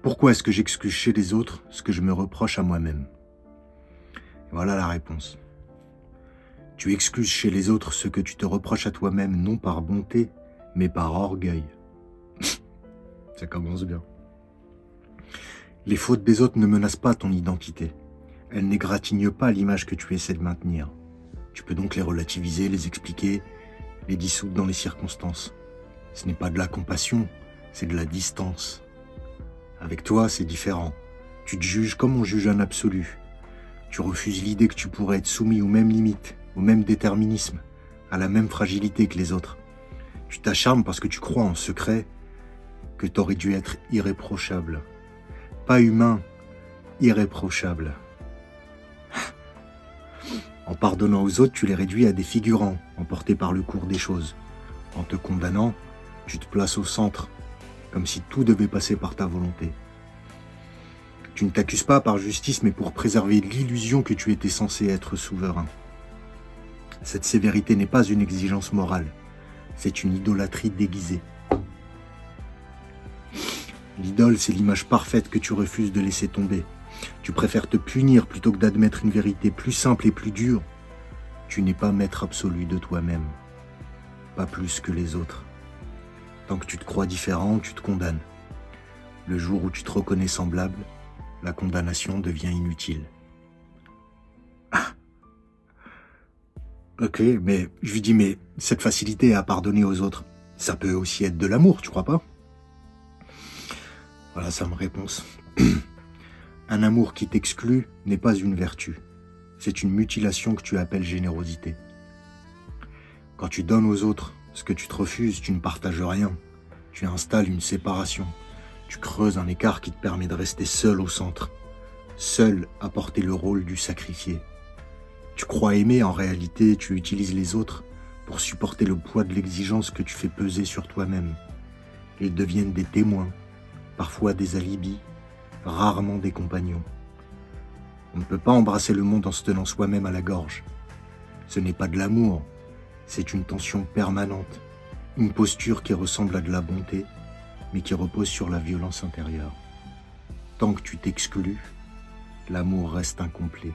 Pourquoi est-ce que j'excuse chez les autres ce que je me reproche à moi-même? Et voilà la réponse. Tu excuses chez les autres ce que tu te reproches à toi-même, non par bonté, mais par orgueil. Ça commence bien. Les fautes des autres ne menacent pas ton identité. Elles n'égratignent pas l'image que tu essaies de maintenir. Tu peux donc les relativiser, les expliquer, les dissoudre dans les circonstances. Ce n'est pas de la compassion, c'est de la distance. Avec toi, c'est différent. Tu te juges comme on juge un absolu. Tu refuses l'idée que tu pourrais être soumis aux mêmes limites, au même déterminisme, à la même fragilité que les autres. Tu t'acharnes parce que tu crois en secret que tu aurais dû être irréprochable. Pas humain, irréprochable. En pardonnant aux autres, tu les réduis à des figurants, emportés par le cours des choses. En te condamnant, tu te places au centre, comme si tout devait passer par ta volonté. Tu ne t'accuses pas par justice, mais pour préserver l'illusion que tu étais censé être souverain. Cette sévérité n'est pas une exigence morale, c'est une idolâtrie déguisée. L'idole, c'est l'image parfaite que tu refuses de laisser tomber. Tu préfères te punir plutôt que d'admettre une vérité plus simple et plus dure. Tu n'es pas maître absolu de toi-même, pas plus que les autres. Tant que tu te crois différent, tu te condamnes. Le jour où tu te reconnais semblable, la condamnation devient inutile. Ah. Ok, mais je lui dis, mais cette facilité à pardonner aux autres, ça peut aussi être de l'amour, tu crois pas? Voilà sa réponse. Un amour qui t'exclut n'est pas une vertu. C'est une mutilation que tu appelles générosité. Quand tu donnes aux autres ce que tu te refuses, tu ne partages rien. Tu installes une séparation. Tu creuses un écart qui te permet de rester seul au centre. Seul à porter le rôle du sacrifié. Tu crois aimer, en réalité, tu utilises les autres pour supporter le poids de l'exigence que tu fais peser sur toi-même. Ils deviennent des témoins, parfois des alibis, rarement des compagnons. On ne peut pas embrasser le monde en se tenant soi-même à la gorge. Ce n'est pas de l'amour, c'est une tension permanente, une posture qui ressemble à de la bonté, mais qui repose sur la violence intérieure. Tant que tu t'exclus, l'amour reste incomplet.